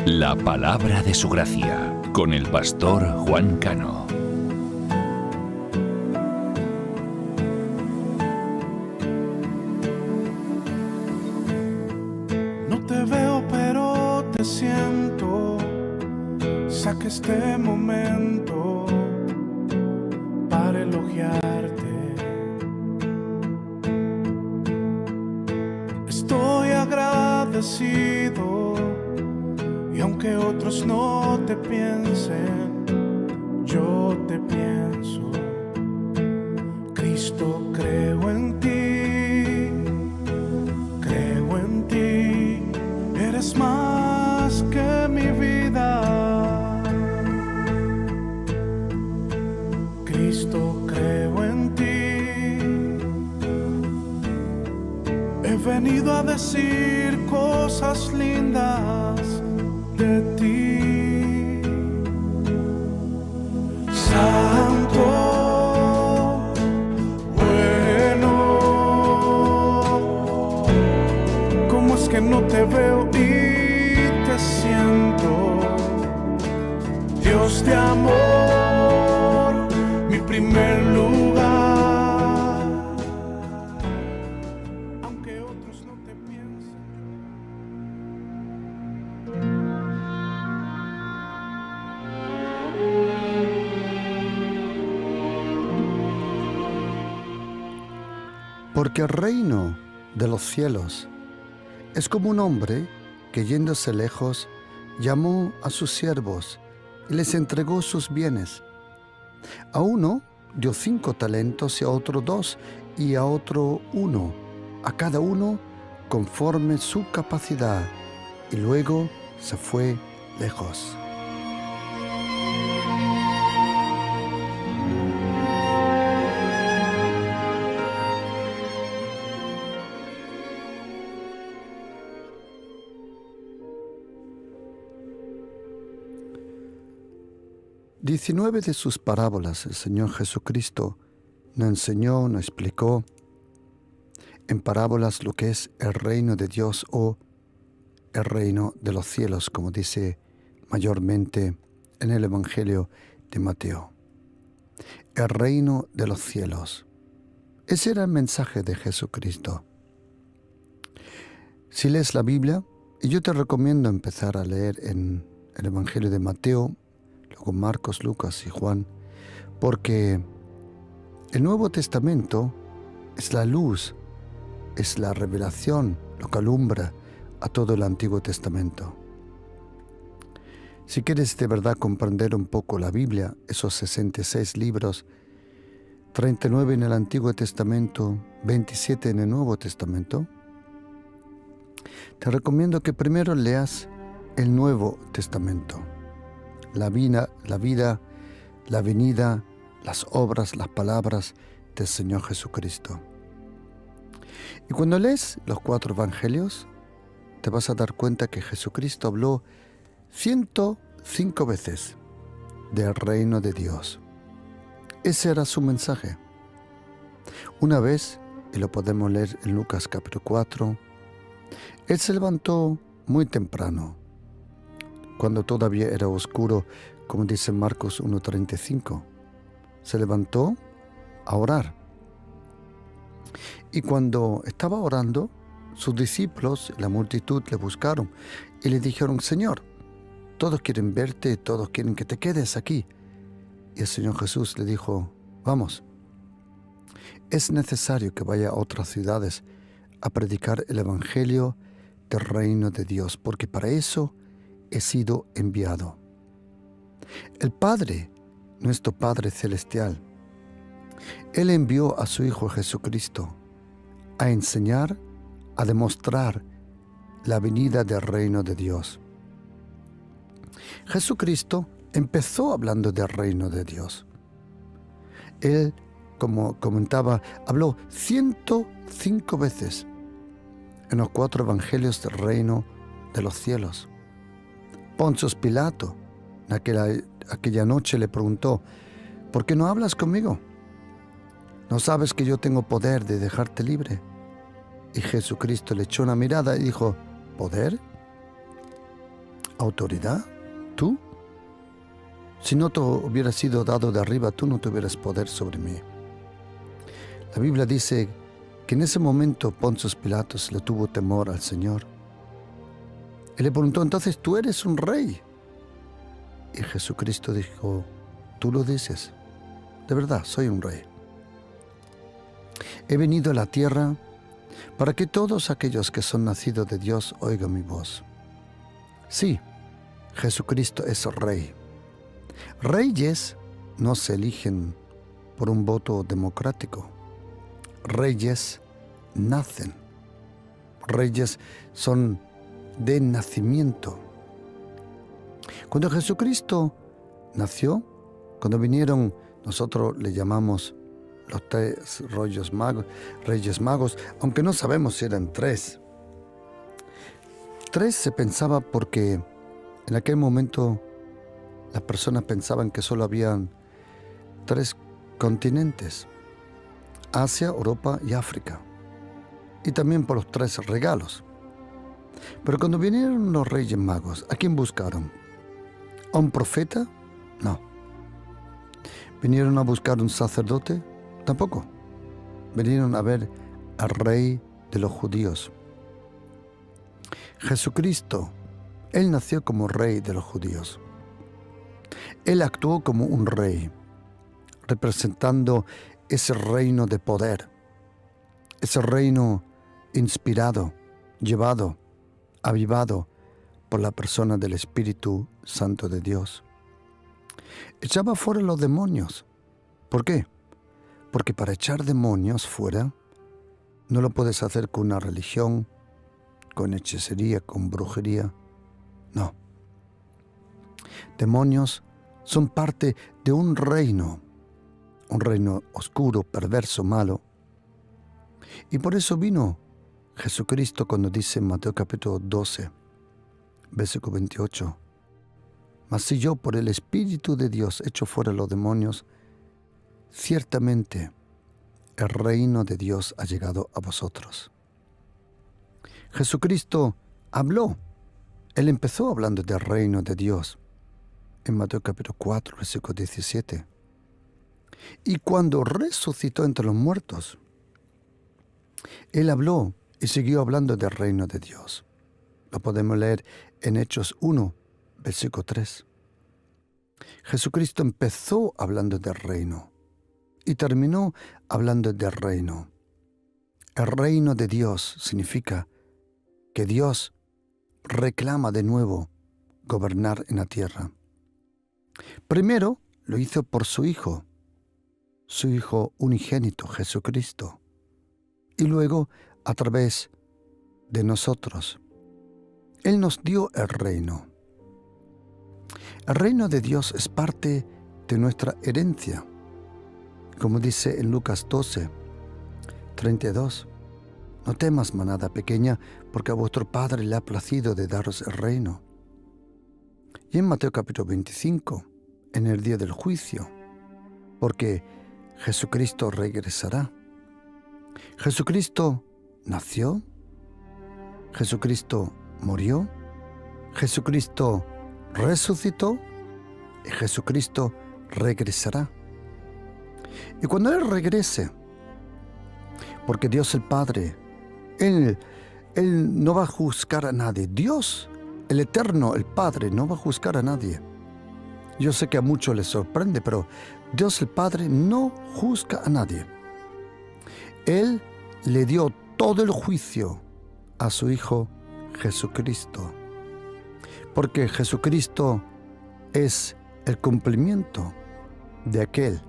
La palabra de su gracia, con el pastor Juan Cano. No te veo, pero te siento. Saca este momento para elogiarte. Estoy agradecido. Y aunque otros no te piensen, yo te pienso. Cristo, creo en ti, eres más que mi vida. Cristo, creo en ti. He venido a decir cosas lindas de ti, Santo, bueno. ¿Cómo es que no te veo y te siento? Dios de amor, mi primer lugar. Aunque otros no te piensen. Porque el reino de los cielos es como un hombre que, yéndose lejos, llamó a sus siervos y les entregó sus bienes. A uno dio 5 talentos y a otro 2 y a otro 1, a cada uno conforme su capacidad, y luego se fue lejos. Diecinueve de sus parábolas el Señor Jesucristo nos enseñó, nos explicó en parábolas lo que es el reino de Dios o el reino de los cielos, como dice mayormente en el Evangelio de Mateo. El reino de los cielos. Ese era el mensaje de Jesucristo. Si lees la Biblia, y yo te recomiendo empezar a leer en el Evangelio de Mateo, luego Marcos, Lucas y Juan, porque el Nuevo Testamento es la luz, es la revelación, lo que alumbra a todo el Antiguo Testamento. Si quieres de verdad comprender un poco la Biblia, esos 66 libros, 39 en el Antiguo Testamento, 27 en el Nuevo Testamento, te recomiendo que primero leas el Nuevo Testamento. La vida, la venida, las obras, las palabras del Señor Jesucristo. Y cuando lees los 4 evangelios, te vas a dar cuenta que Jesucristo habló 105 veces del reino de Dios. Ese era su mensaje. Una vez, y lo podemos leer en Lucas capítulo 4, Él se levantó muy temprano, cuando todavía era oscuro, como dice Marcos 1:35. Se levantó a orar. Y cuando estaba orando, sus discípulos, la multitud, le buscaron y le dijeron: Señor, todos quieren verte, todos quieren que te quedes aquí. Y el Señor Jesús le dijo: vamos, es necesario que vaya a otras ciudades a predicar el Evangelio del reino de Dios, porque para eso he sido enviado. El Padre, nuestro Padre Celestial, Él envió a su Hijo Jesucristo a enseñar, a demostrar la venida del reino de Dios. Jesucristo empezó hablando del reino de Dios. Él, como comentaba, habló 105 veces en los 4 evangelios del reino de los cielos. Poncio Pilato, aquella noche le preguntó: ¿por qué no hablas conmigo? ¿No sabes que yo tengo poder de dejarte libre? Y Jesucristo le echó una mirada y dijo: ¿poder? autoridad? ¿Tú? Si no te hubiera sido dado de arriba, tú no tuvieras poder sobre mí. La Biblia dice que en ese momento Poncio Pilatos le tuvo temor al Señor. Y le preguntó, entonces tú eres un rey. Y Jesucristo dijo, tú lo dices. De verdad, soy un rey. He venido a la tierra para que todos aquellos que son nacidos de Dios oigan mi voz. Sí, Jesucristo es rey. Reyes no se eligen por un voto democrático. Reyes nacen. Reyes son de nacimiento. Cuando Jesucristo nació, cuando vinieron, nosotros le llamamos los tres Reyes Magos, aunque no sabemos si eran tres. Tres se pensaba porque en aquel momento las personas pensaban que solo habían tres continentes: Asia, Europa y África. Y también por los tres regalos. Pero cuando vinieron los Reyes Magos, ¿a quién buscaron? ¿A un profeta? No. ¿Vinieron a buscar un sacerdote? Tampoco. Vinieron a ver al Rey de los judíos. Jesucristo, Él nació como Rey de los judíos. Él actuó como un rey, representando ese reino de poder, ese reino inspirado, llevado, avivado por la persona del Espíritu Santo de Dios. Echaba fuera los demonios. ¿Por qué? Porque para echar demonios fuera no lo puedes hacer con una religión, con hechicería, con brujería. No. Demonios son parte de un reino oscuro, perverso, malo. Y por eso vino Jesucristo cuando dice en Mateo capítulo 12, versículo 28, mas si yo por el Espíritu de Dios echo fuera los demonios, ciertamente el reino de Dios ha llegado a vosotros. Jesucristo habló. Él empezó hablando del reino de Dios en Mateo capítulo 4, versículo 17. Y cuando resucitó entre los muertos, Él habló y siguió hablando del reino de Dios. Lo podemos leer en Hechos 1, versículo 3. Jesucristo empezó hablando del reino y terminó hablando del reino. El reino de Dios significa que Dios reclama de nuevo gobernar en la tierra. Primero lo hizo por su Hijo unigénito, Jesucristo, y luego a través de nosotros. Él nos dio el reino. El reino de Dios es parte de nuestra herencia, como dice en Lucas 12, 32. No temas, manada pequeña, porque a vuestro Padre le ha placido de daros el reino. Y en Mateo capítulo 25, en el día del juicio, porque Jesucristo regresará. Jesucristo nació, Jesucristo murió, Jesucristo resucitó y Jesucristo regresará. Y cuando Él regrese, porque Dios el Padre, Él no va a juzgar a nadie. Dios, el Eterno, el Padre, no va a juzgar a nadie. Yo sé que a muchos les sorprende, pero Dios el Padre no juzga a nadie. Él le dio todo el juicio a su Hijo Jesucristo, porque Jesucristo es el cumplimiento de aquel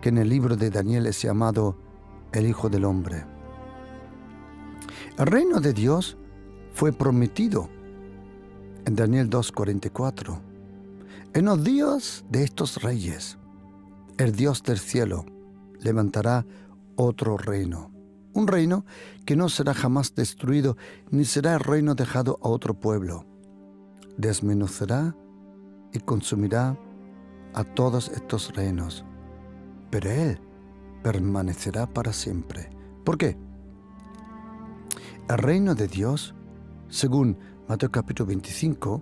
que en el libro de Daniel es llamado el Hijo del Hombre. El reino de Dios fue prometido en Daniel 2:44. En los días de estos reyes, el Dios del cielo levantará otro reino. Un reino que no será jamás destruido, ni será el reino dejado a otro pueblo. Desmenuzará y consumirá a todos estos reinos, pero Él permanecerá para siempre. ¿Por qué? El reino de Dios, según Mateo capítulo 25,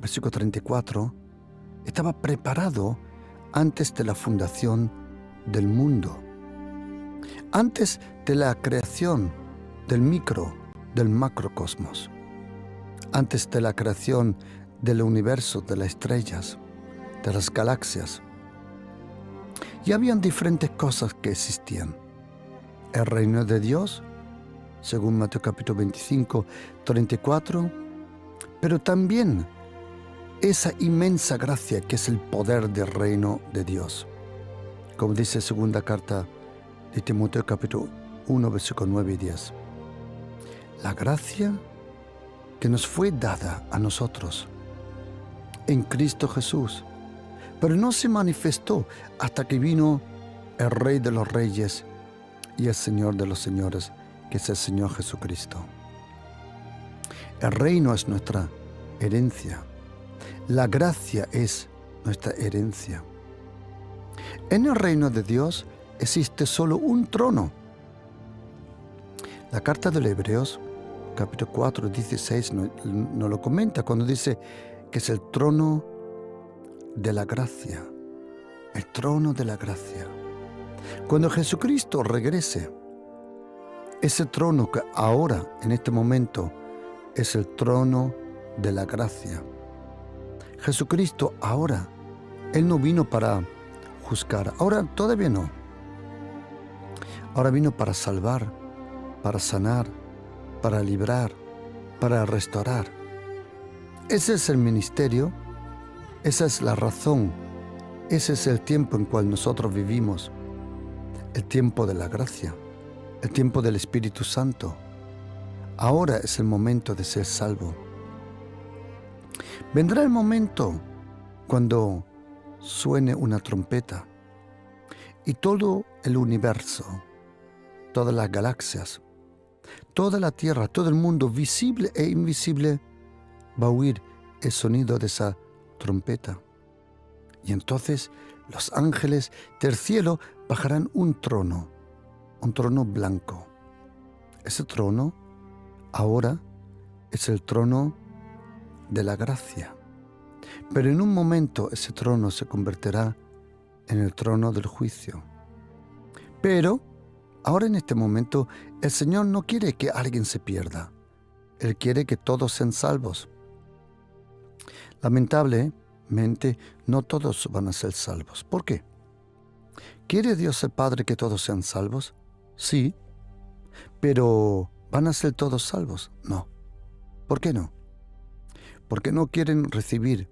versículo 34, estaba preparado antes de la fundación del mundo, antes de la creación del del macrocosmos, antes de la creación del universo, de las estrellas, de las galaxias. Y habían diferentes cosas que existían. El reino de Dios, según Mateo capítulo 25, 34, pero también esa inmensa gracia que es el poder del reino de Dios. Como dice segunda carta de Timoteo capítulo 1, versículos 9 y 10. La gracia que nos fue dada a nosotros en Cristo Jesús, pero no se manifestó hasta que vino el Rey de los Reyes y el Señor de los Señores, que es el Señor Jesucristo. El reino es nuestra herencia. La gracia es nuestra herencia. En el reino de Dios existe solo un trono. La carta de los Hebreos, capítulo 4, 16, nos lo comenta cuando dice que es el trono de la gracia. El trono de la gracia. Cuando Jesucristo regrese, ese trono que ahora, en este momento, es el trono de la gracia. Jesucristo ahora, Él no vino para juzgar, ahora todavía no. Ahora vino para salvar, para sanar, para librar, para restaurar. Ese es el ministerio, esa es la razón, ese es el tiempo en cual nosotros vivimos, el tiempo de la gracia, el tiempo del Espíritu Santo. Ahora es el momento de ser salvo. Vendrá el momento cuando suene una trompeta y todo el universo, todas las galaxias, toda la tierra, todo el mundo visible e invisible va a oír el sonido de esa trompeta. Y entonces los ángeles del cielo bajarán un trono blanco. Ese trono ahora es el trono de la gracia. Pero en un momento ese trono se convertirá en el trono del juicio. Pero ahora en este momento el Señor no quiere que alguien se pierda. Él quiere que todos sean salvos. Lamentablemente no todos van a ser salvos. ¿Por qué? ¿Quiere Dios el Padre que todos sean salvos? Sí. Pero ¿van a ser todos salvos? No. ¿Por qué no? Porque no quieren recibir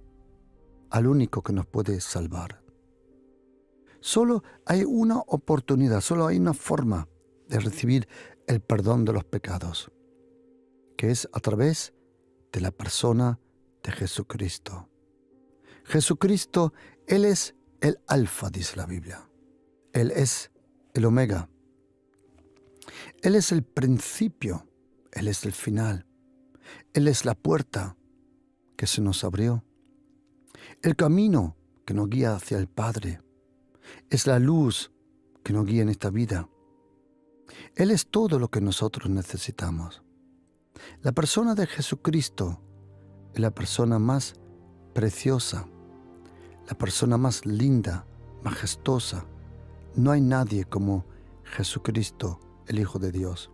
al único que nos puede salvar. Solo hay una oportunidad, solo hay una forma de recibir el perdón de los pecados, que es a través de la persona de Jesucristo. Jesucristo, Él es el Alfa, dice la Biblia. Él es el Omega. Él es el principio, Él es el final. Él es la puerta que se nos abrió. El camino que nos guía hacia el Padre. Es la luz que nos guía en esta vida. Él es todo lo que nosotros necesitamos. La persona de Jesucristo es la persona más preciosa, la persona más linda, majestuosa. No hay nadie como Jesucristo, el Hijo de Dios.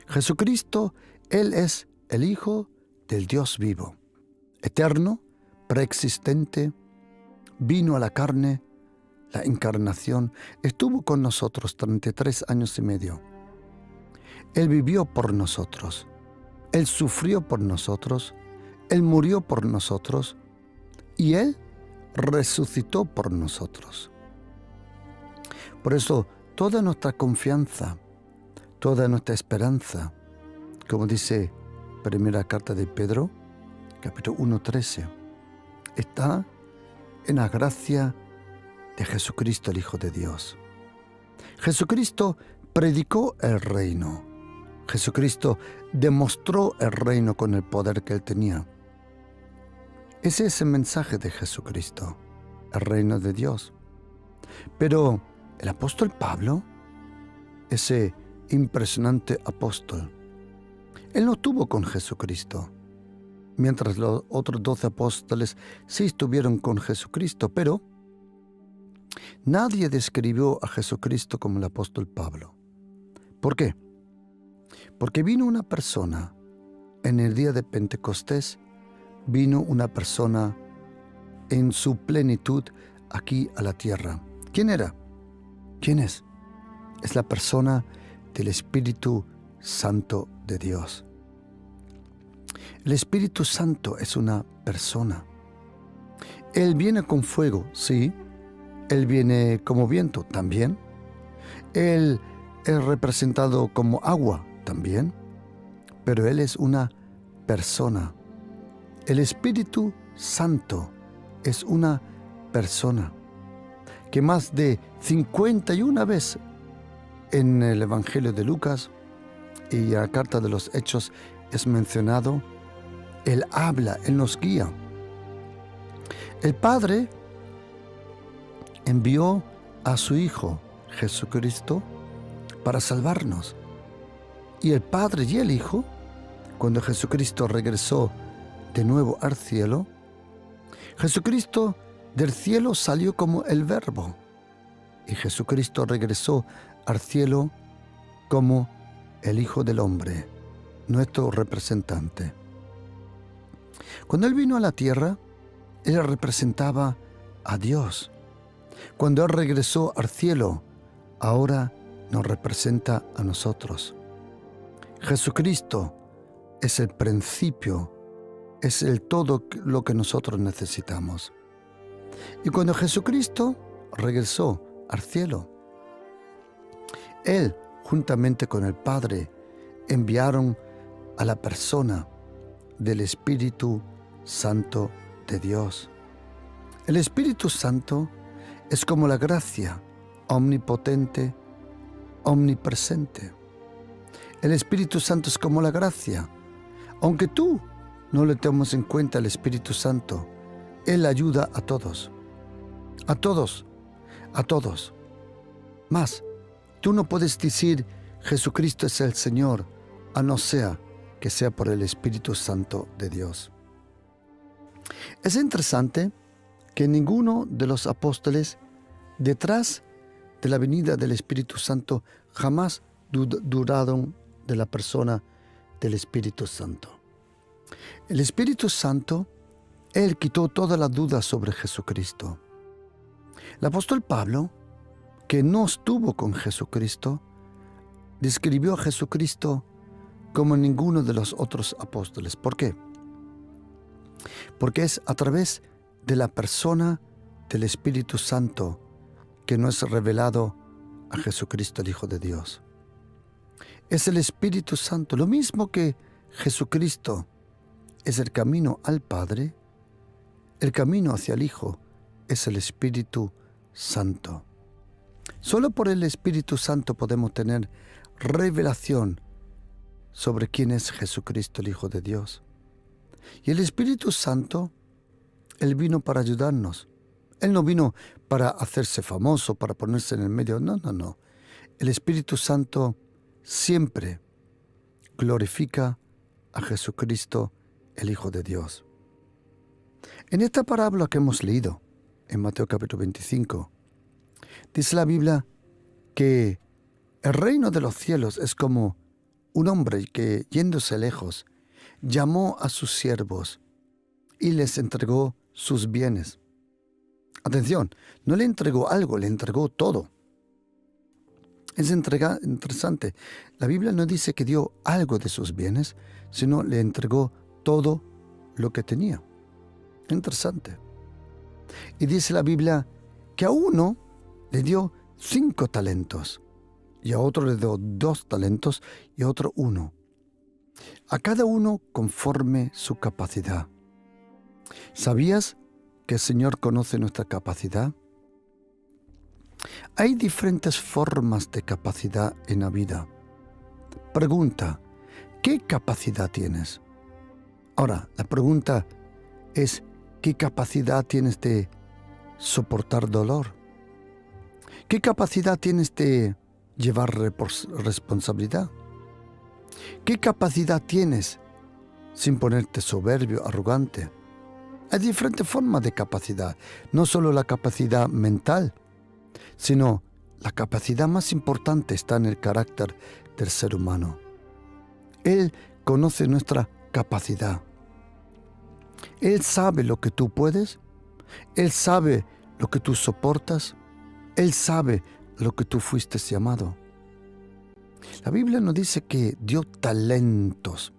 Jesucristo, Él es el Hijo del Dios vivo, eterno, preexistente, vino a la carne, la encarnación, estuvo con nosotros 33 años y medio. Él vivió por nosotros, Él sufrió por nosotros, Él murió por nosotros y Él resucitó por nosotros. Por eso, toda nuestra confianza, toda nuestra esperanza, como dice primera carta de Pedro, capítulo 1:13, está en la gracia de Jesucristo, el Hijo de Dios. Jesucristo predicó el reino. Jesucristo demostró el reino con el poder que Él tenía. Ese es el mensaje de Jesucristo, el reino de Dios. Pero el apóstol Pablo, ese impresionante apóstol, él no estuvo con Jesucristo. mientras los otros 12 apóstoles sí estuvieron con Jesucristo, pero nadie describió a Jesucristo como el apóstol Pablo. ¿Por qué? Porque vino una persona en el día de Pentecostés, vino una persona en su plenitud aquí a la tierra. ¿Quién era? ¿Quién es? Es la persona del Espíritu Santo de Dios. El Espíritu Santo es una persona. Él viene con fuego, sí. Él viene como viento, también. Él es representado como agua, también. Pero Él es una persona. El Espíritu Santo es una persona que más de 51 veces en el Evangelio de Lucas y en la carta de los Hechos es mencionado. Él habla, Él nos guía. El Padre envió a su Hijo Jesucristo para salvarnos. Y el Padre y el Hijo, cuando Jesucristo regresó de nuevo al cielo, Jesucristo del cielo salió como el Verbo y Jesucristo regresó al cielo como el Hijo del Hombre, nuestro representante. Cuando Él vino a la tierra, Él representaba a Dios. Cuando Él regresó al cielo, ahora nos representa a nosotros. Jesucristo es el principio, es el todo lo que nosotros necesitamos. Y cuando Jesucristo regresó al cielo, Él, juntamente con el Padre, enviaron a la persona del Espíritu Santo de Dios. El Espíritu Santo es como la gracia omnipotente, omnipresente. El Espíritu Santo es como la gracia. Aunque tú no le tomes en cuenta el Espíritu Santo, Él ayuda a todos. A todos. A todos. Más, tú no puedes decir Jesucristo es el Señor, a no ser que sea por el Espíritu Santo de Dios. Es interesante que ninguno de los apóstoles, detrás de la venida del Espíritu Santo, jamás dudaron de la persona del Espíritu Santo. El Espíritu Santo, Él quitó todas las dudas sobre Jesucristo. El apóstol Pablo, que no estuvo con Jesucristo, describió a Jesucristo como ninguno de los otros apóstoles. ¿Por qué? Porque es a través de la persona del Espíritu Santo que nos es revelado a Jesucristo, el Hijo de Dios. Es el Espíritu Santo, lo mismo que Jesucristo es el camino al Padre, el camino hacia el Hijo es el Espíritu Santo. Solo por el Espíritu Santo podemos tener revelación sobre quién es Jesucristo, el Hijo de Dios. Y el Espíritu Santo, Él vino para ayudarnos. Él no vino para hacerse famoso, para ponerse en el medio. No, no, no. El Espíritu Santo siempre glorifica a Jesucristo, el Hijo de Dios. En esta parábola que hemos leído, en Mateo capítulo 25, dice la Biblia que el reino de los cielos es como un hombre que, yéndose lejos, llamó a sus siervos y les entregó sus bienes. Atención, no le entregó algo, le entregó todo. Es interesante. La Biblia no dice que dio algo de sus bienes, sino le entregó todo lo que tenía. Interesante. Y dice la Biblia que a uno le dio 5 talentos, y a otro le dio 2 talentos, y a otro 1. A cada uno conforme su capacidad. ¿Sabías que el Señor conoce nuestra capacidad? Hay diferentes formas de capacidad en la vida. Pregunta, ¿qué capacidad tienes? Ahora, la pregunta es, ¿qué capacidad tienes de soportar dolor? ¿Qué capacidad tienes de llevar responsabilidad? ¿Qué capacidad tienes sin ponerte soberbio, arrogante. Hay diferentes formas de capacidad, no solo la capacidad mental, sino la capacidad más importante está en el carácter del ser humano. Él conoce nuestra capacidad. Él sabe lo que tú puedes, Él sabe lo que tú soportas, Él sabe lo que tú fuiste llamado. La Biblia nos dice que dio talentos.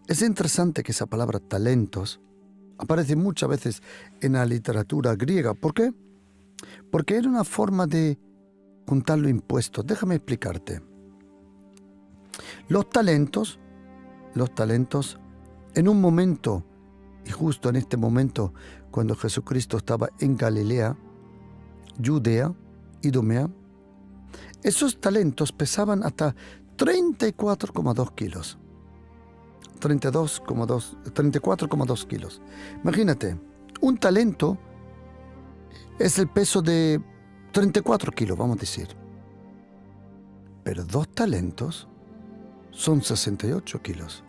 Es interesante que esa palabra talentos aparece muchas veces en la literatura griega. ¿Por qué? Porque era una forma de contar los impuestos. Déjame explicarte. Los talentos, en un momento, y justo en este momento, cuando Jesucristo estaba en Galilea, Judea, Idumea, esos talentos pesaban hasta 34,2 kilos. 34,2 kilos. Imagínate, un talento es el peso de 34 kilos, vamos a decir. Pero 2 talentos son 68 kilos.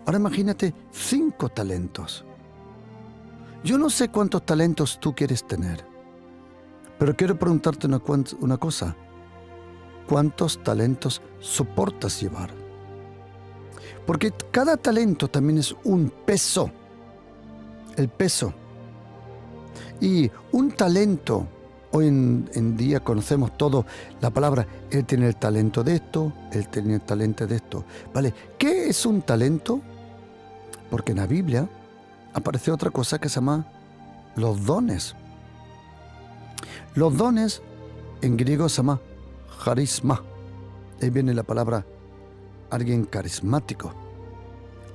Ahora imagínate 5 talentos. Yo no sé cuántos talentos tú quieres tener, pero quiero preguntarte una cosa. ¿Cuántos talentos soportas llevar? Porque cada talento también es un peso. El peso. Y un talento, hoy en día conocemos todo la palabra, él tiene el talento de esto, él tiene el talento de esto. ¿Vale? ¿Qué es un talento? Porque en la Biblia aparece otra cosa que se llama los dones. Los dones en griego se llama carisma. Ahí viene la palabra alguien carismático.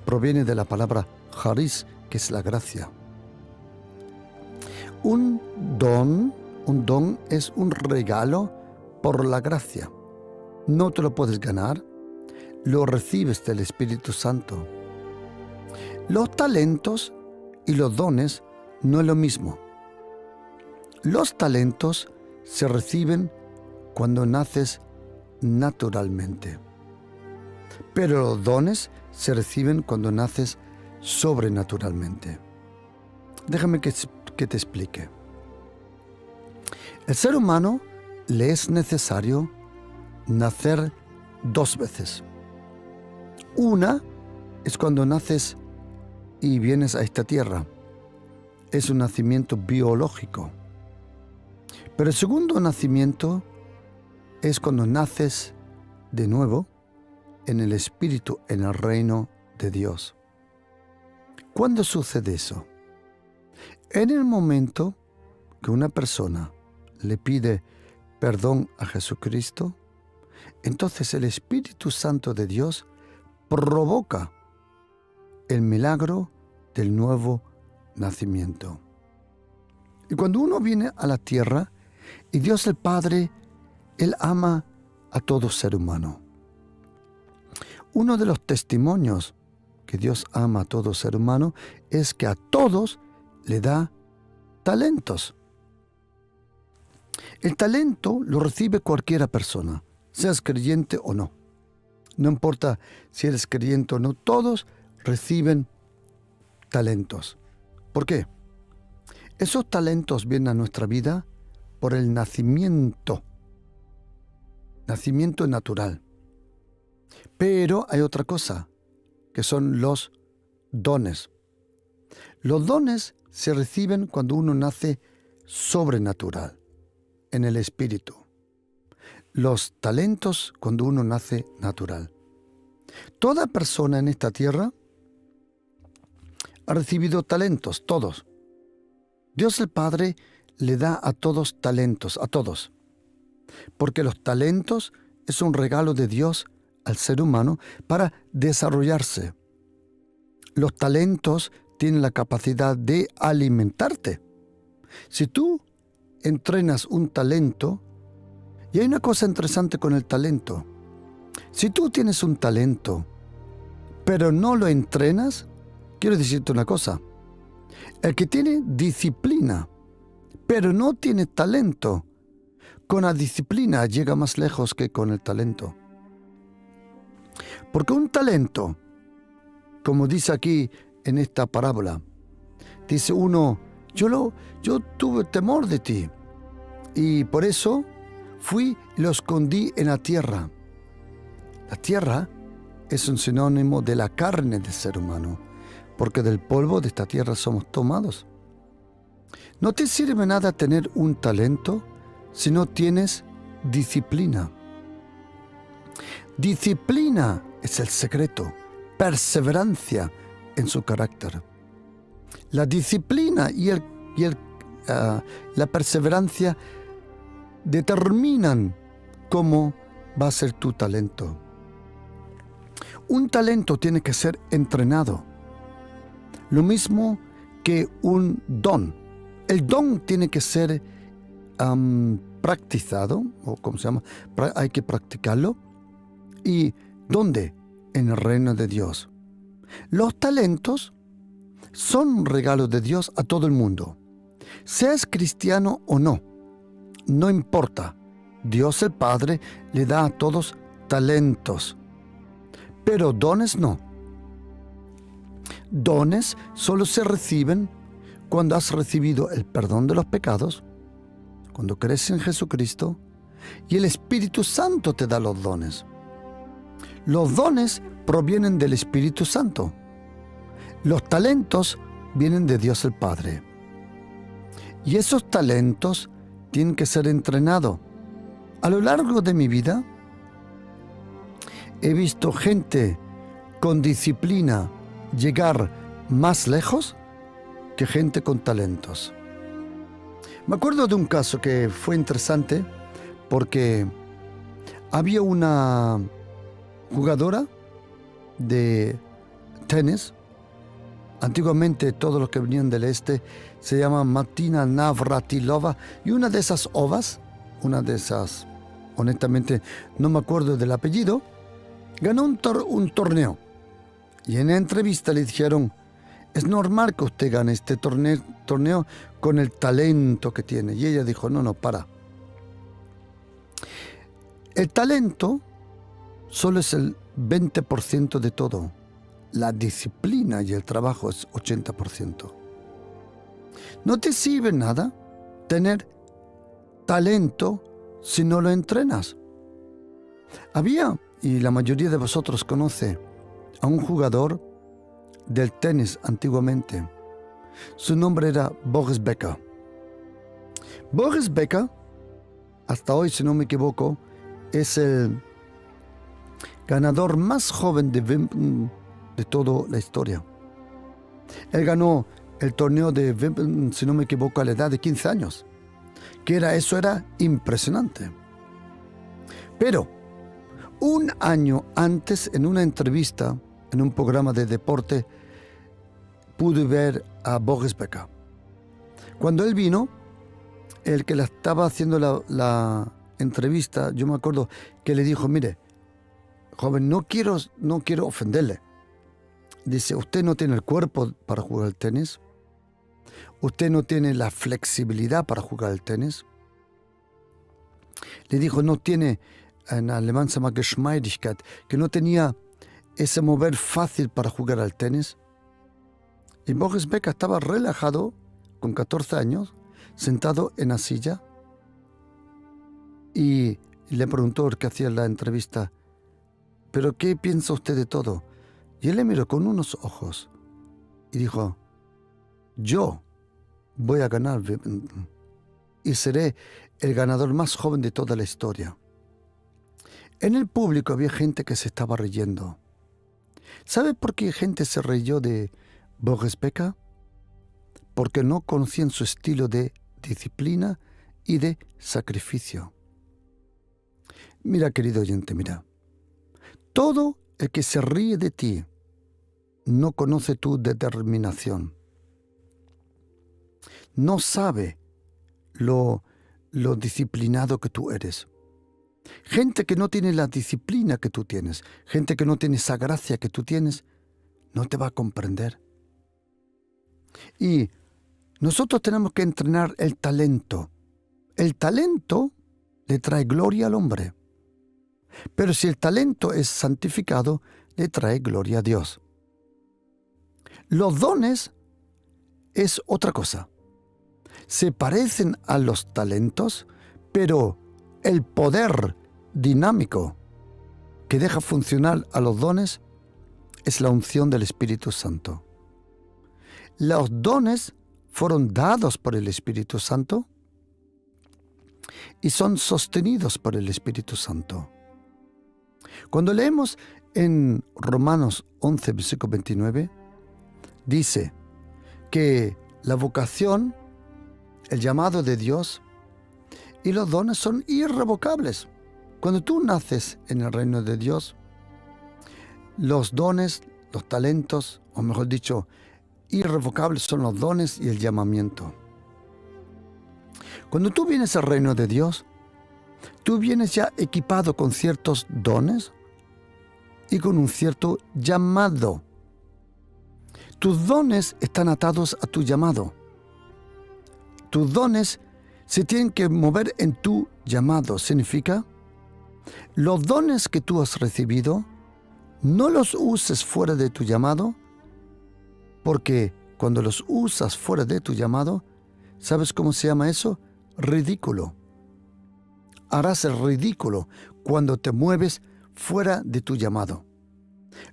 Proviene de la palabra charis, que es la gracia. Un don es un regalo por la gracia. No te lo puedes ganar, lo recibes del Espíritu Santo. Los talentos y los dones no es lo mismo. Los talentos se reciben cuando naces naturalmente, pero los dones se reciben cuando naces sobrenaturalmente. Déjame que te explique. El ser humano le es necesario nacer 2 veces. Una es cuando naces y vienes a esta tierra. Es un nacimiento biológico. Pero el segundo nacimiento es cuando naces de nuevo en el Espíritu, en el reino de Dios. ¿Cuándo sucede eso? En el momento que una persona le pide perdón a Jesucristo, entonces el Espíritu Santo de Dios provoca el milagro del nuevo nacimiento. Y cuando uno viene a la tierra, y Dios el Padre, Él ama a todo ser humano. Uno de los testimonios que Dios ama a todo ser humano es que a todos le da talentos. El talento lo recibe cualquiera persona, seas creyente o no. No importa si eres creyente o no, todos reciben talentos. ¿Por qué? Esos talentos vienen a nuestra vida por el nacimiento natural. Pero hay otra cosa, que son los dones. Los dones se reciben cuando uno nace sobrenatural, en el Espíritu. Los talentos cuando uno nace natural. Toda persona en esta tierra ha recibido talentos, todos. Dios el Padre le da a todos talentos, a todos. Porque los talentos es un regalo de Dios al ser humano para desarrollarse. Los talentos tienen la capacidad de alimentarte. Si tú entrenas un talento, y hay una cosa interesante con el talento. Si tú tienes un talento, pero no lo entrenas, quiero decirte una cosa. El que tiene disciplina, pero no tiene talento, con la disciplina llega más lejos que con el talento. Porque un talento, como dice aquí en esta parábola, dice uno, yo tuve temor de ti y por eso fui y lo escondí en la tierra. La tierra es un sinónimo de la carne del ser humano, porque del polvo de esta tierra somos tomados. No te sirve nada tener un talento si no tienes disciplina. Disciplina es el secreto, perseverancia en su carácter. La disciplina y la perseverancia determinan cómo va a ser tu talento. Un talento tiene que ser entrenado. Lo mismo que un don. El don tiene que ser practicado, o ¿cómo se llama? Hay que practicarlo. ¿Y dónde? En el reino de Dios. Los talentos son regalos de Dios a todo el mundo. Seas cristiano o no, no importa. Dios el Padre le da a todos talentos, pero dones no. Dones solo se reciben cuando has recibido el perdón de los pecados, cuando crees en Jesucristo y el Espíritu Santo te da los dones. Los dones provienen del Espíritu Santo. Los talentos vienen de Dios el Padre. Y esos talentos tienen que ser entrenados. A lo largo de mi vida he visto gente con disciplina llegar más lejos que gente con talentos. Me acuerdo de un caso que fue interesante porque había una jugadora de tenis. Antiguamente todos los que venían del este se llaman Martina Navratilova, y una de esas ovas, honestamente no me acuerdo del apellido, ganó un torneo. Y en la entrevista le dijeron, es normal que usted gane este torneo con el talento que tiene. Y ella dijo, no, para. El talento solo es el 20% de todo. La disciplina y el trabajo es 80%. No te sirve nada tener talento si no lo entrenas. Había, y la mayoría de vosotros conoce, a un jugador del tenis antiguamente. Su nombre era Boris Becker. Boris Becker, hasta hoy si no me equivoco, es el ganador más joven de Wimbledon de toda la historia. Él ganó el torneo de Wimbledon, si no me equivoco, a la edad de 15 años. Eso era impresionante. Pero un año antes, en una entrevista, en un programa de deporte, pude ver a Boris Becker. Cuando él vino, el que le estaba haciendo la entrevista, yo me acuerdo que le dijo, mire, joven, no quiero ofenderle. Dice, usted no tiene el cuerpo para jugar al tenis. Usted no tiene la flexibilidad para jugar al tenis. Le dijo, no tiene, en alemán se llama Geschmeidigkeit, que no tenía ese mover fácil para jugar al tenis. Y Boris Becker estaba relajado, con 14 años, sentado en la silla. Y le preguntó el que hacía la entrevista, ¿pero qué piensa usted de todo? Y él le miró con unos ojos y dijo, yo voy a ganar y seré el ganador más joven de toda la historia. En el público había gente que se estaba riendo. ¿Sabe por qué gente se rió de Boris Becker? Porque no conocían su estilo de disciplina y de sacrificio. Mira, querido oyente, mira. Todo el que se ríe de ti no conoce tu determinación. No sabe lo disciplinado que tú eres. Gente que no tiene la disciplina que tú tienes, gente que no tiene esa gracia que tú tienes, no te va a comprender. Y nosotros tenemos que entrenar el talento. El talento le trae gloria al hombre. Pero si el talento es santificado, le trae gloria a Dios. Los dones es otra cosa. Se parecen a los talentos, pero el poder dinámico que deja funcionar a los dones es la unción del Espíritu Santo. Los dones fueron dados por el Espíritu Santo y son sostenidos por el Espíritu Santo. Cuando leemos en Romanos 11, versículo 29, dice que la vocación, el llamado de Dios y los dones son irrevocables. Cuando tú naces en el reino de Dios, los dones, los talentos, o mejor dicho, irrevocables son los dones y el llamamiento. Cuando tú vienes al reino de Dios, tú vienes ya equipado con ciertos dones y con un cierto llamado. Tus dones están atados a tu llamado. Tus dones se tienen que mover en tu llamado. Significa, los dones que tú has recibido, no los uses fuera de tu llamado, porque cuando los usas fuera de tu llamado, ¿sabes cómo se llama eso? Ridículo. Harás el ridículo cuando te mueves fuera de tu llamado.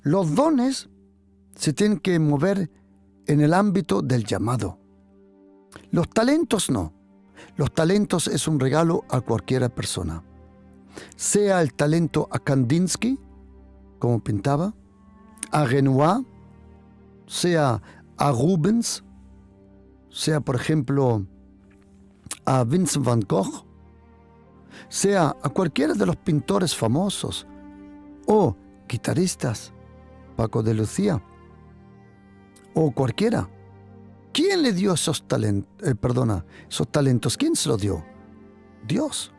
Los dones se tienen que mover en el ámbito del llamado. Los talentos no. Los talentos es un regalo a cualquiera persona. Sea el talento a Kandinsky, como pintaba, a Renoir, sea a Rubens, sea por ejemplo a Vincent van Gogh, sea a cualquiera de los pintores famosos o guitarristas, Paco de Lucía, o cualquiera. ¿Quién le dio esos talentos? ¿Quién se los dio? Dios.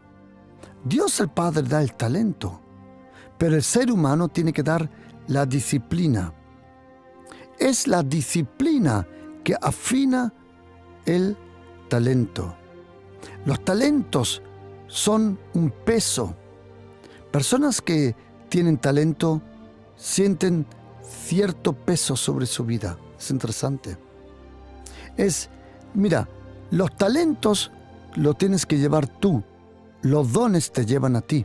Dios el Padre da el talento, pero el ser humano tiene que dar la disciplina. Es la disciplina que afina el talento. Los talentos son un peso. Personas que tienen talento sienten cierto peso sobre su vida. Es interesante. Mira, los talentos los tienes que llevar tú. Los dones te llevan a ti.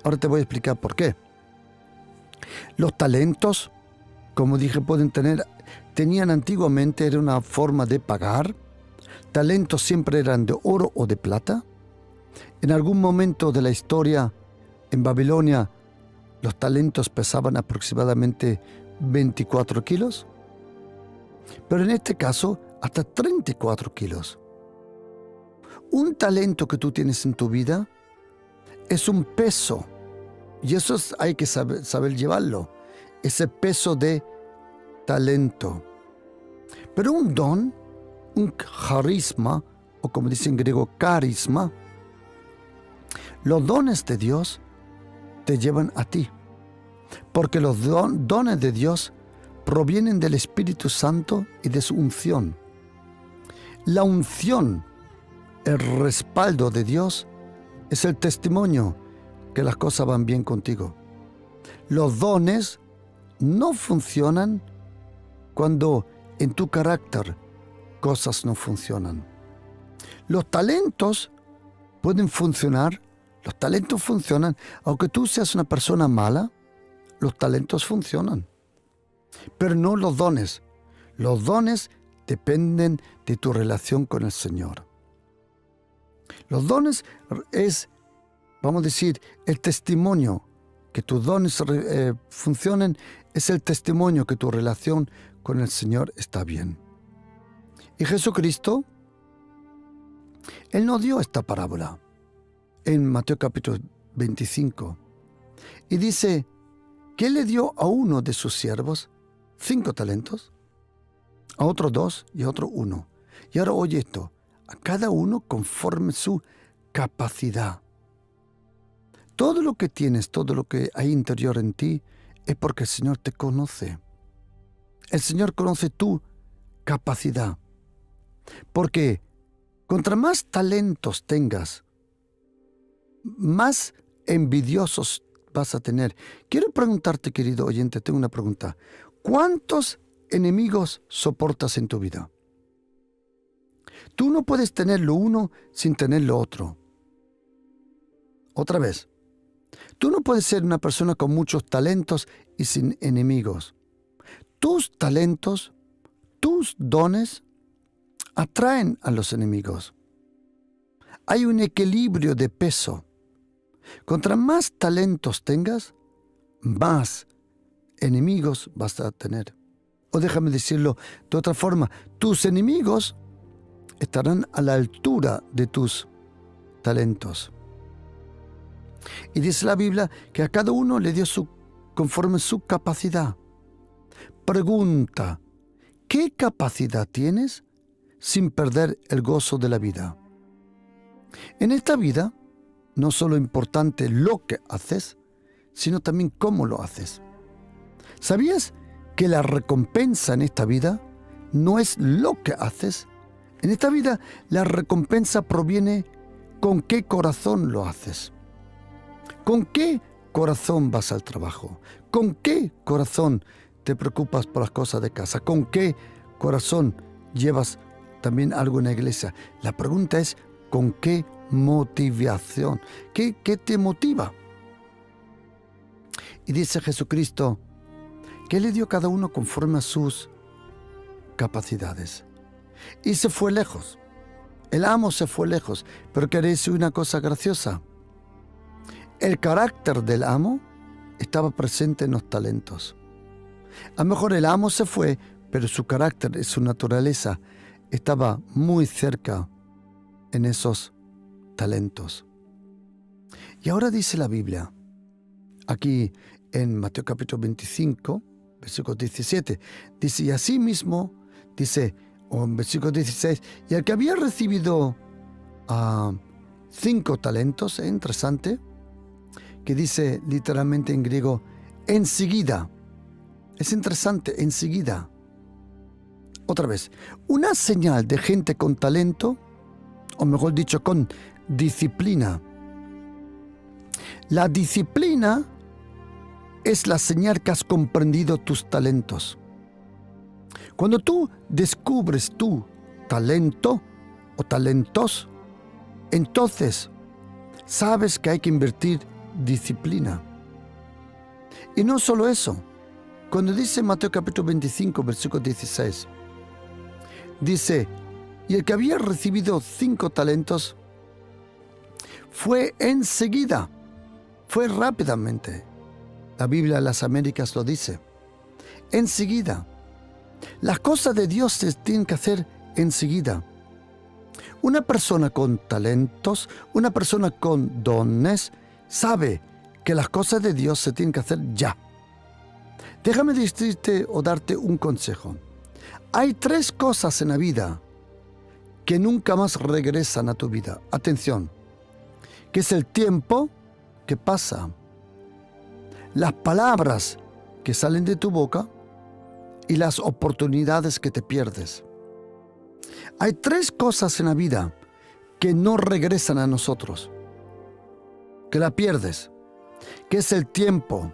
Ahora te voy a explicar por qué. Los talentos, como dije, tenían antiguamente, era una forma de pagar. Talentos siempre eran de oro o de plata. En algún momento de la historia, en Babilonia, los talentos pesaban aproximadamente 24 kilos. Pero en este caso, hasta 34 kilos. Un talento que tú tienes en tu vida es un peso. Y eso hay que saber llevarlo. Ese peso de talento. Pero un don, un carisma, o como dicen en griego, carisma, los dones de Dios te llevan a ti. Porque los dones de Dios provienen del Espíritu Santo y de su unción. La unción, el respaldo de Dios, es el testimonio que las cosas van bien contigo. Los dones no funcionan cuando en tu carácter cosas no funcionan. Los talentos pueden funcionar, los talentos funcionan, aunque tú seas una persona mala, los talentos funcionan. Pero no los dones. Los dones dependen de tu relación con el Señor. Los dones es, vamos a decir, el testimonio que tus dones funcionen, es el testimonio que tu relación con el Señor está bien. Y Jesucristo, Él no dio esta parábola en Mateo capítulo 25. Y dice que Él le dio a uno de sus siervos 5 talentos, a otro 2 y a otro 1. Y ahora oye esto, a cada uno conforme su capacidad. Todo lo que tienes, todo lo que hay interior en ti, es porque el Señor te conoce. El Señor conoce tu capacidad. Porque contra más talentos tengas, más envidiosos vas a tener. Quiero preguntarte, querido oyente, tengo una pregunta. ¿Cuántos enemigos soportas en tu vida? Tú no puedes tener lo uno sin tener lo otro. Otra vez, tú no puedes ser una persona con muchos talentos y sin enemigos. Tus talentos, tus dones, atraen a los enemigos. Hay un equilibrio de peso. Contra más talentos tengas, más enemigos vas a tener. O déjame decirlo de otra forma, tus enemigos estarán a la altura de tus talentos. Y dice la Biblia que a cada uno le dio conforme su capacidad. Pregunta, ¿qué capacidad tienes sin perder el gozo de la vida? En esta vida, no solo es importante lo que haces, sino también cómo lo haces. ¿Sabías que la recompensa en esta vida no es lo que haces? En esta vida, la recompensa proviene con qué corazón lo haces. ¿Con qué corazón vas al trabajo? ¿Con qué corazón te preocupas por las cosas de casa? ¿Con qué corazón llevas también algo en la iglesia? La pregunta es, ¿con qué motivación? ¿Qué te motiva? Y dice Jesucristo que le dio a cada uno conforme a sus capacidades. Y se fue lejos. El amo se fue lejos. Pero queréis decir una cosa graciosa. El carácter del amo estaba presente en los talentos. A lo mejor el amo se fue, pero su carácter y su naturaleza estaba muy cerca en esos talentos. Y ahora dice la Biblia, aquí en Mateo capítulo 25, versículo 17, dice, y así mismo, dice, o en versículo 16, y el que había recibido 5 talentos, interesante, que dice literalmente en griego, enseguida. Es interesante, enseguida. Otra vez, una señal de gente con talento, o mejor dicho, con disciplina. La disciplina es la señal que has comprendido tus talentos. Cuando tú descubres tu talento o talentos, entonces sabes que hay que invertir disciplina. Y no solo eso, cuando dice Mateo capítulo 25, versículo 16, dice, y el que había recibido 5 talentos fue enseguida, fue rápidamente. La Biblia de las Américas lo dice, enseguida. Las cosas de Dios se tienen que hacer enseguida. Una persona con talentos, una persona con dones, sabe que las cosas de Dios se tienen que hacer ya. Déjame decirte o darte un consejo. Hay 3 cosas en la vida que nunca más regresan a tu vida. Atención, que es el tiempo que pasa, las palabras que salen de tu boca y las oportunidades que te pierdes. Hay 3 cosas en la vida que no regresan a nosotros, que la pierdes, que es el tiempo,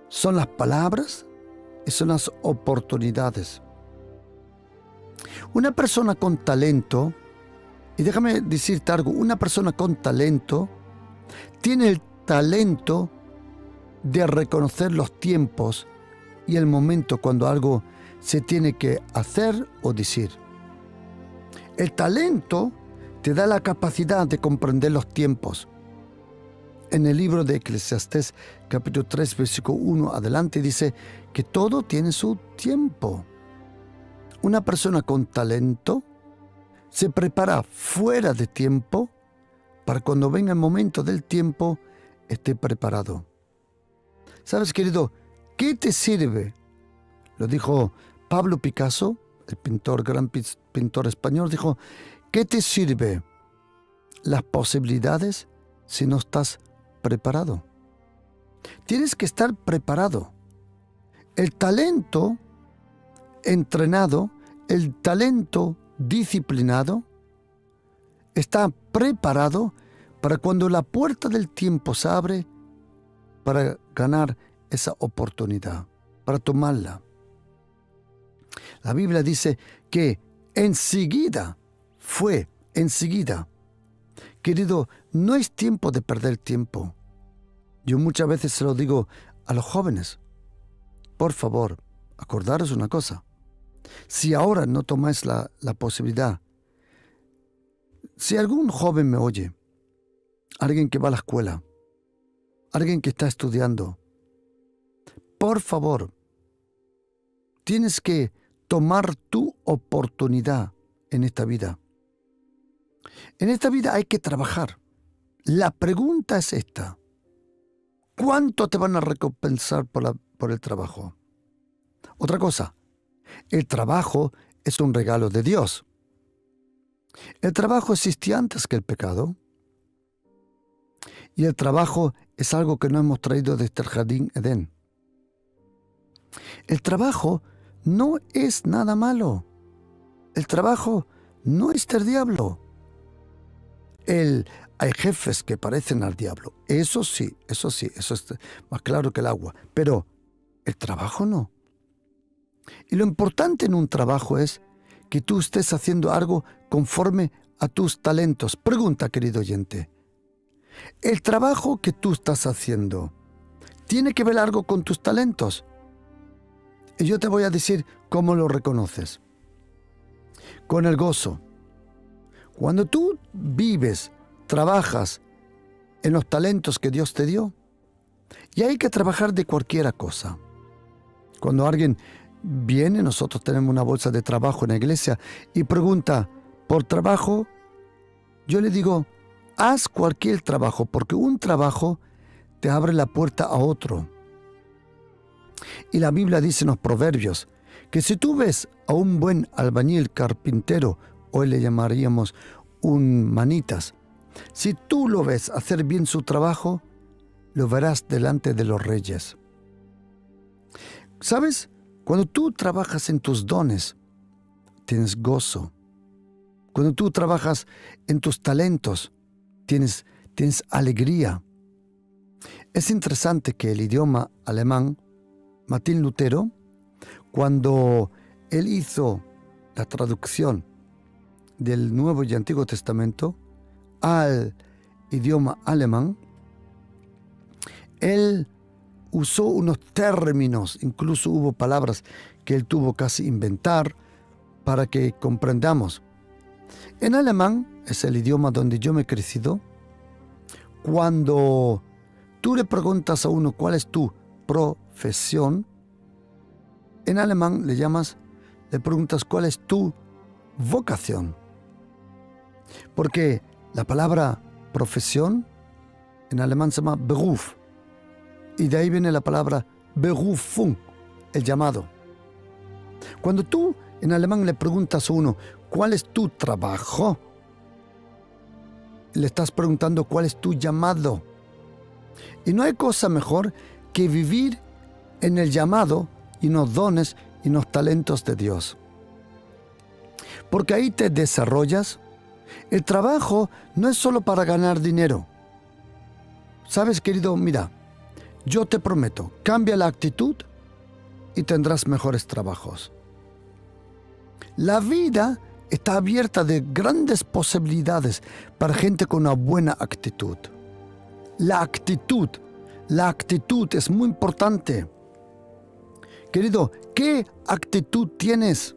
son las palabras y son las oportunidades. Una persona con talento, y déjame decirte algo, una persona con talento tiene el talento de reconocer los tiempos y el momento cuando algo se tiene que hacer o decir. El talento te da la capacidad de comprender los tiempos. En el libro de Eclesiastés, capítulo 3, versículo 1 adelante, dice que todo tiene su tiempo. Una persona con talento se prepara fuera de tiempo para cuando venga el momento del tiempo esté preparado. ¿Sabes, querido? ¿Qué te sirve? Lo dijo Pablo Picasso, el pintor, gran pintor español, dijo, ¿qué te sirve las posibilidades si no estás preparado? Tienes que estar preparado. El talento entrenado, el talento disciplinado, está preparado para cuando la puerta del tiempo se abre, para ganar esa oportunidad, para tomarla. La Biblia dice que enseguida. Querido, no es tiempo de perder tiempo. Yo muchas veces se lo digo a los jóvenes. Por favor, acordaros una cosa. Si ahora no tomáis la posibilidad, si algún joven me oye, alguien que va a la escuela, alguien que está estudiando, por favor, tienes que tomar tu oportunidad en esta vida. En esta vida hay que trabajar. La pregunta es esta: ¿cuánto te van a recompensar por el trabajo? Otra cosa, el trabajo es un regalo de Dios. El trabajo existía antes que el pecado. Y el trabajo es algo que no hemos traído desde el jardín Edén. El trabajo no es nada malo. El trabajo no es del diablo. Hay jefes que parecen al diablo. Eso sí, eso es más claro que el agua. Pero el trabajo no. Y lo importante en un trabajo es que tú estés haciendo algo conforme a tus talentos. Pregunta, querido oyente. ¿El trabajo que tú estás haciendo tiene que ver algo con tus talentos? Y yo te voy a decir cómo lo reconoces. Con el gozo. Cuando tú vives, trabajas en los talentos que Dios te dio, y hay que trabajar de cualquier cosa. Cuando alguien viene, nosotros tenemos una bolsa de trabajo en la iglesia y pregunta por trabajo, yo le digo, haz cualquier trabajo, porque un trabajo te abre la puerta a otro. Y la Biblia dice en los Proverbios que si tú ves a un buen albañil, carpintero, hoy le llamaríamos un manitas, si tú lo ves hacer bien su trabajo, lo verás delante de los reyes. ¿Sabes? Cuando tú trabajas en tus dones, tienes gozo. Cuando tú trabajas en tus talentos, tienes alegría. Es interesante que el idioma alemán, Martín Lutero, cuando él hizo la traducción del Nuevo y Antiguo Testamento al idioma alemán, él usó unos términos, incluso hubo palabras que él tuvo casi inventar para que comprendamos. En alemán, es el idioma donde yo me he crecido, cuando tú le preguntas a uno cuál es tu profesión, en alemán le preguntas cuál es tu vocación. Porque la palabra profesión en alemán se llama Beruf. Y de ahí viene la palabra Berufung, el llamado. Cuando tú en alemán le preguntas a uno cuál es tu trabajo, le estás preguntando cuál es tu llamado. Y no hay cosa mejor que vivir en el llamado y en los dones y en los talentos de Dios. Porque ahí te desarrollas. El trabajo no es solo para ganar dinero. ¿Sabes, querido? Mira, yo te prometo, cambia la actitud y tendrás mejores trabajos. La vida está abierta de grandes posibilidades para gente con una buena actitud. La actitud es muy importante. Querido, ¿qué actitud tienes?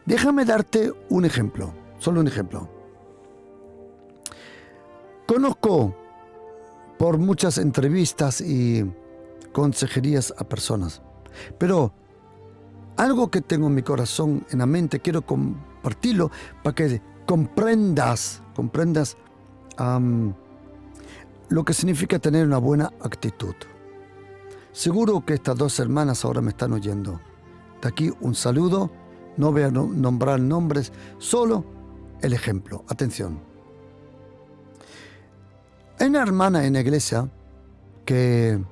Déjame darte un ejemplo, solo un ejemplo. Conozco por muchas entrevistas y consejerías a personas, pero algo que tengo en mi corazón, en la mente, quiero compartirlo para que comprendas lo que significa tener una buena actitud. Seguro que estas dos hermanas ahora me están oyendo. De aquí un saludo, no voy a nombrar nombres, solo el ejemplo. Atención. Hay una hermana en la iglesia que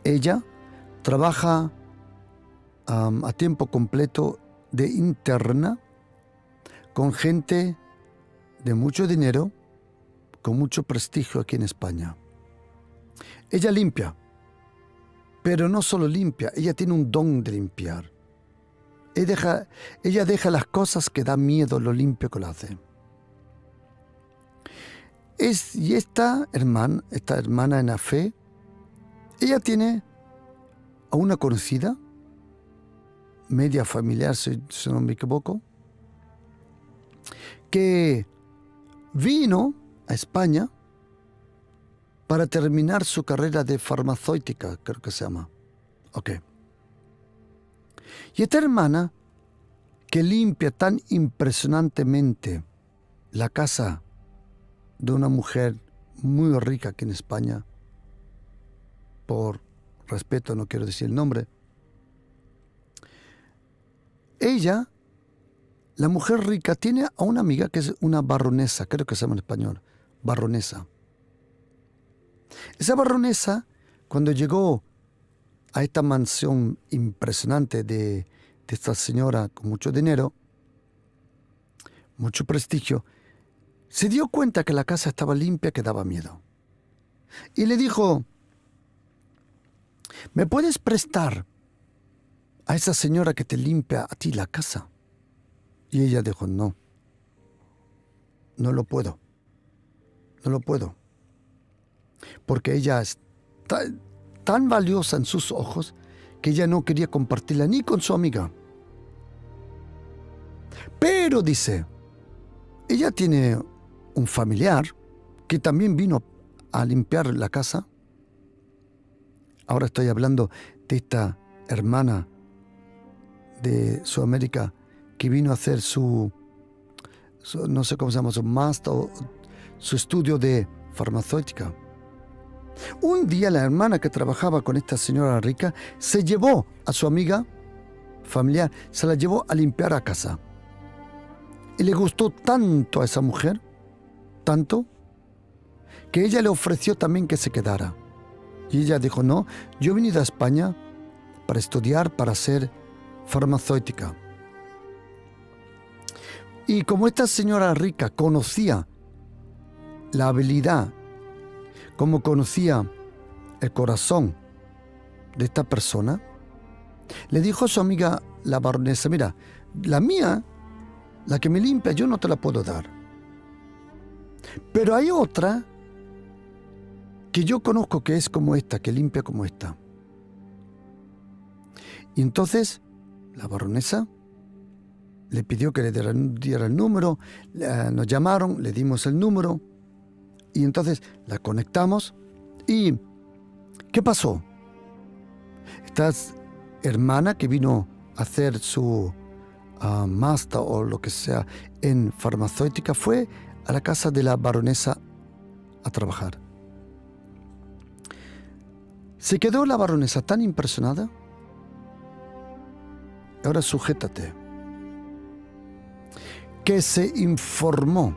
ella trabaja a tiempo completo de interna con gente de mucho dinero, con mucho prestigio aquí en España. Ella limpia, pero no solo limpia, ella tiene un don de limpiar. Ella deja las cosas que da miedo, lo limpio que lo hace. Y esta hermana en la fe, ella tiene a una conocida, media familiar, si no me equivoco, que vino a España para terminar su carrera de farmacéutica, creo que se llama. Ok. Y esta hermana, que limpia tan impresionantemente la casa de una mujer muy rica aquí en España, por respeto no quiero decir el nombre, ella, la mujer rica, tiene a una amiga que es una baronesa, creo que se llama en español, baronesa. Esa baronesa, cuando llegó a esta mansión impresionante de esta señora con mucho dinero, mucho prestigio, se dio cuenta que la casa estaba limpia, que daba miedo. Y le dijo, ¿me puedes prestar a esa señora que te limpia a ti la casa? Y ella dijo, no lo puedo. Porque ella es tan valiosa en sus ojos que ella no quería compartirla ni con su amiga. Pero dice, ella tiene un familiar que también vino a limpiar la casa. Ahora estoy hablando de esta hermana de Sudamérica que vino a hacer su no sé cómo se llama, su máster, su estudio de farmacéutica. Un día la hermana que trabajaba con esta señora rica se llevó a su amiga familiar, se la llevó a limpiar a casa. Y le gustó tanto a esa mujer, tanto, que ella le ofreció también que se quedara. Y ella dijo, no, yo he venido a España para estudiar, para ser farmacéutica. Y como esta señora rica conocía la habilidad, como conocía el corazón de esta persona, le dijo a su amiga la baronesa, mira, la mía, la que me limpia, yo no te la puedo dar. Pero hay otra que yo conozco que es como esta, que limpia como esta. Y entonces la baronesa le pidió que le diera el número, nos llamaron, le dimos el número y entonces la conectamos. ¿Y qué pasó? Esta hermana que vino a hacer su máster o lo que sea en farmacéutica fue a la casa de la baronesa a trabajar. Se quedó la baronesa tan impresionada. Ahora sujétate. Que se informó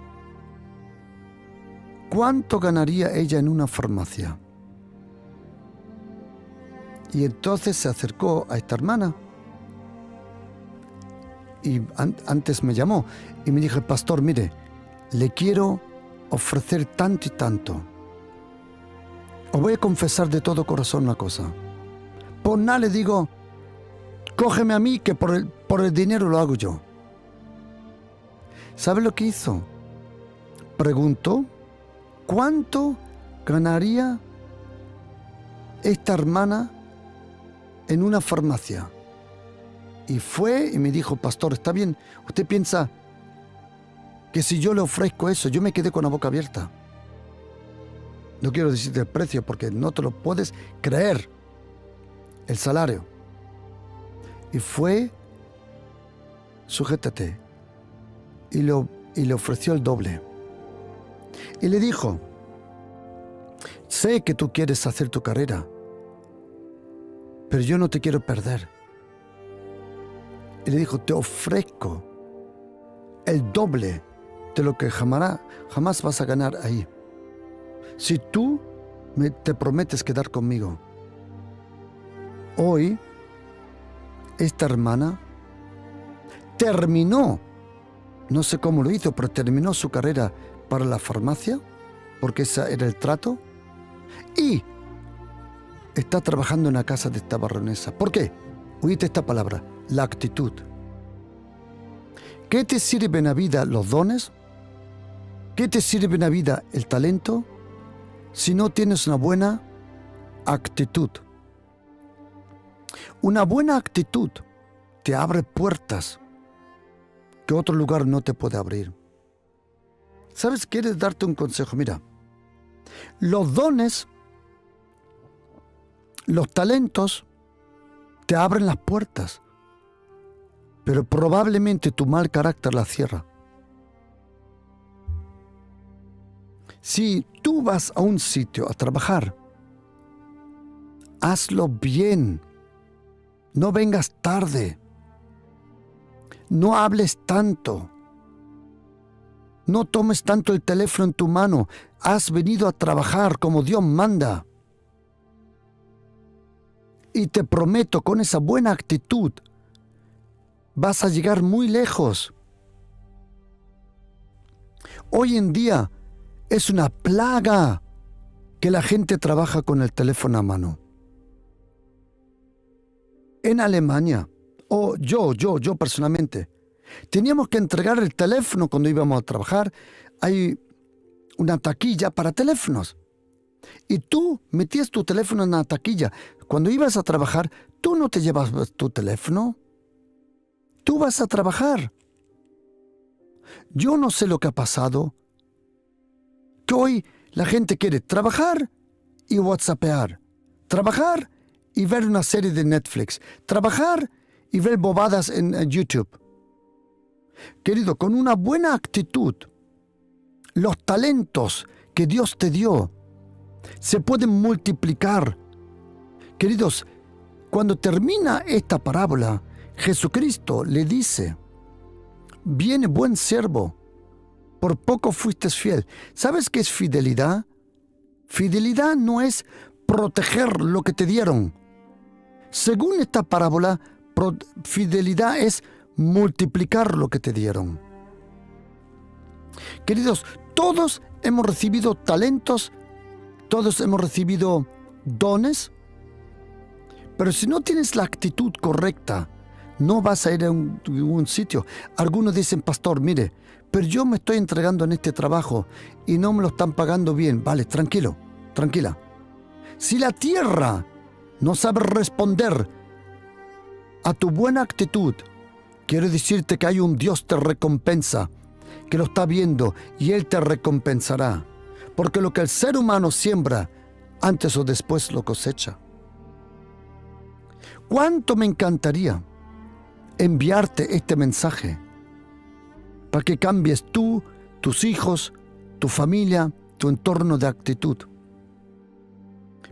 cuánto ganaría ella en una farmacia. Y entonces se acercó a esta hermana y antes me llamó y me dijo, pastor, mire, le quiero ofrecer tanto y tanto. Os voy a confesar de todo corazón una cosa. Por nada le digo, cógeme a mí que por el dinero lo hago yo. ¿Sabe lo que hizo? Preguntó cuánto ganaría esta hermana en una farmacia. Y fue y me dijo, pastor, está bien, usted piensa que si yo le ofrezco eso, yo me quedé con la boca abierta. No quiero decirte el precio porque no te lo puedes creer, el salario. Y fue, sujétate, y le ofreció el doble. Y le dijo, sé que tú quieres hacer tu carrera, pero yo no te quiero perder. Y le dijo, te ofrezco el doble de lo que jamás vas a ganar ahí. Si tú te prometes quedar conmigo. Hoy, esta hermana terminó, no sé cómo lo hizo, pero terminó su carrera para la farmacia, porque ese era el trato, y está trabajando en la casa de esta baronesa. ¿Por qué? Oíste esta palabra, la actitud. ¿Qué te sirve en la vida los dones? ¿Qué te sirve en la vida el talento? Si no tienes una buena actitud. Una buena actitud te abre puertas que otro lugar no te puede abrir. ¿Sabes? ¿Quieres darte un consejo? Mira, los dones, los talentos te abren las puertas, pero probablemente tu mal carácter las cierra. Si tú vas a un sitio a trabajar, hazlo bien. No vengas tarde. No hables tanto. No tomes tanto el teléfono en tu mano. Has venido a trabajar como Dios manda. Y te prometo, con esa buena actitud, vas a llegar muy lejos. Hoy en día es una plaga que la gente trabaja con el teléfono a mano. En Alemania, o yo personalmente, teníamos que entregar el teléfono cuando íbamos a trabajar. Hay una taquilla para teléfonos. Y tú metías tu teléfono en la taquilla. Cuando ibas a trabajar, tú no te llevas tu teléfono. Tú vas a trabajar. Yo no sé lo que ha pasado, que hoy la gente quiere trabajar y whatsappear. Trabajar y ver una serie de Netflix. Trabajar y ver bobadas en YouTube. Querido, con una buena actitud, los talentos que Dios te dio se pueden multiplicar. Queridos, cuando termina esta parábola, Jesucristo le dice: viene buen siervo, por poco fuiste fiel. ¿Sabes qué es fidelidad? Fidelidad no es proteger lo que te dieron. Según esta parábola, fidelidad es multiplicar lo que te dieron. Queridos, todos hemos recibido talentos, todos hemos recibido dones, pero si no tienes la actitud correcta, no vas a ir a un sitio. Algunos dicen: pastor, mire, pero yo me estoy entregando en este trabajo y no me lo están pagando bien. Vale, tranquilo, tranquila. Si la tierra no sabe responder a tu buena actitud, quiero decirte que hay un Dios que te recompensa, que lo está viendo, y Él te recompensará. Porque lo que el ser humano siembra, antes o después lo cosecha. ¿Cuánto me encantaría enviarte este mensaje para que cambies tú, tus hijos, tu familia, tu entorno de actitud?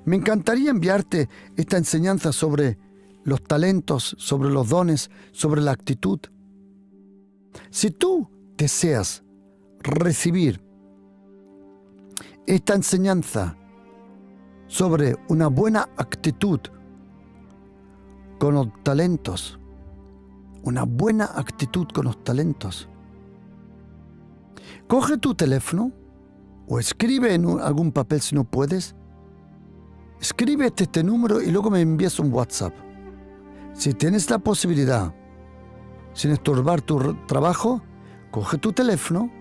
Me encantaría enviarte esta enseñanza sobre los talentos, sobre los dones, sobre la actitud. Si tú deseas recibir esta enseñanza sobre una buena actitud con los talentos, una buena actitud con los talentos, coge tu teléfono o escribe en algún papel si no puedes. Escribe este número y luego me envías un WhatsApp. Si tienes la posibilidad, sin estorbar tu trabajo, coge tu teléfono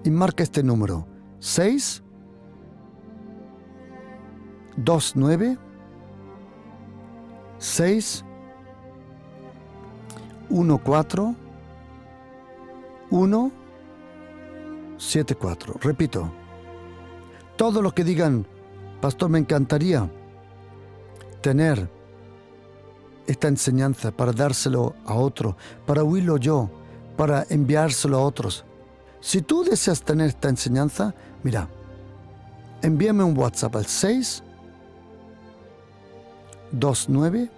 y marca este número: 629 614 174. Repito, todos los que digan: pastor, me encantaría tener esta enseñanza para dárselo a otro, para oírlo yo, para enviárselo a otros. Si tú deseas tener esta enseñanza, mira, envíame un WhatsApp al 629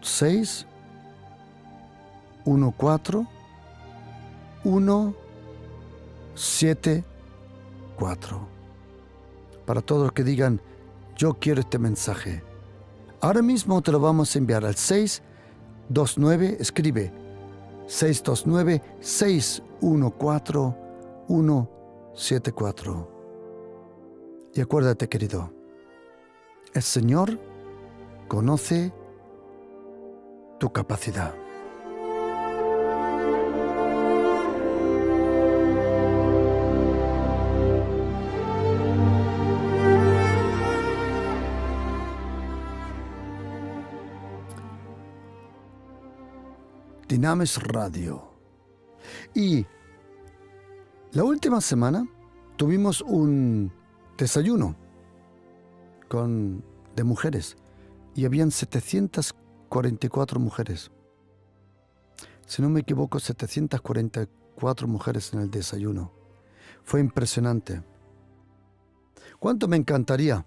614 174. Para todos los que digan: yo quiero este mensaje, ahora mismo te lo vamos a enviar al 629, escribe 629-614-174. Y acuérdate, querido, El Señor conoce tu capacidad. Dinamis Radio. Y la última semana tuvimos un desayuno de mujeres y habían 744 mujeres. Si no me equivoco, 744 mujeres en el desayuno. Fue impresionante. ¿Cuánto me encantaría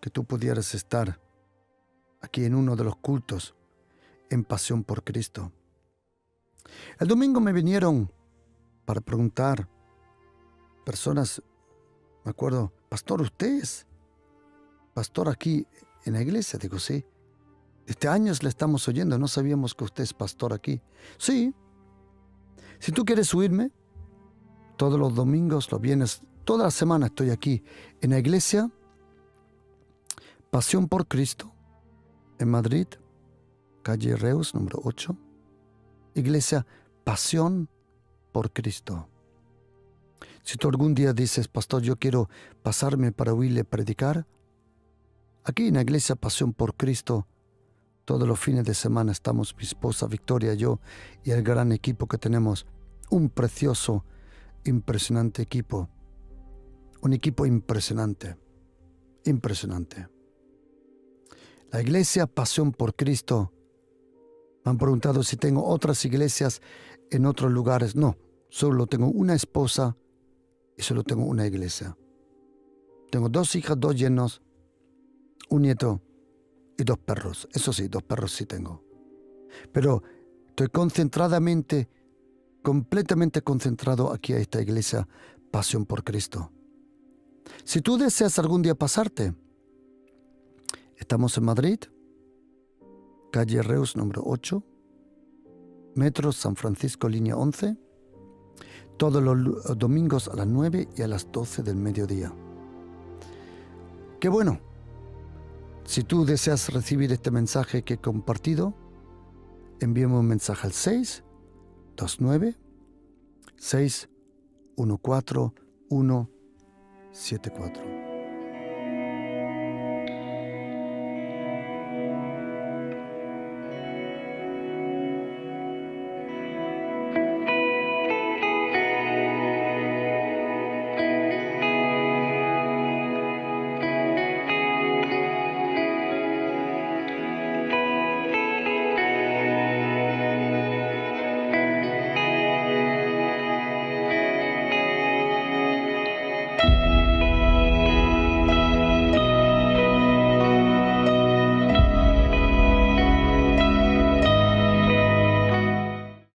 que tú pudieras estar aquí en uno de los cultos en Pasión por Cristo? El domingo me vinieron para preguntar personas, me acuerdo, pastor, ¿usted es pastor aquí en la iglesia? Digo, sí. Desde años le estamos oyendo, no sabíamos que usted es pastor aquí. Sí. Si tú quieres oírme, todos los domingos, los viernes, toda la semana estoy aquí en la iglesia Pasión por Cristo, en Madrid, calle Reus, número 8. Iglesia Pasión por Cristo. Si tú algún día dices, pastor, yo quiero pasarme para oírle predicar, aquí en la iglesia Pasión por Cristo, todos los fines de semana estamos mi esposa Victoria, yo y el gran equipo que tenemos. Un precioso, impresionante equipo. Un equipo impresionante. Impresionante. La iglesia Pasión por Cristo. Me han preguntado si tengo otras iglesias en otros lugares. No, solo tengo una esposa y solo tengo una iglesia. Tengo 2 hijas, 2 yernos, un nieto y 2 perros. Eso sí, 2 perros sí tengo. Pero estoy completamente concentrado aquí a esta iglesia Pasión por Cristo. Si tú deseas algún día pasarte, estamos en Madrid, calle Reus número 8, Metro San Francisco, línea 11, todos los domingos a las 9 y a las 12 del mediodía. ¡Qué bueno! Si tú deseas recibir este mensaje que he compartido, envíame un mensaje al 629-614-174.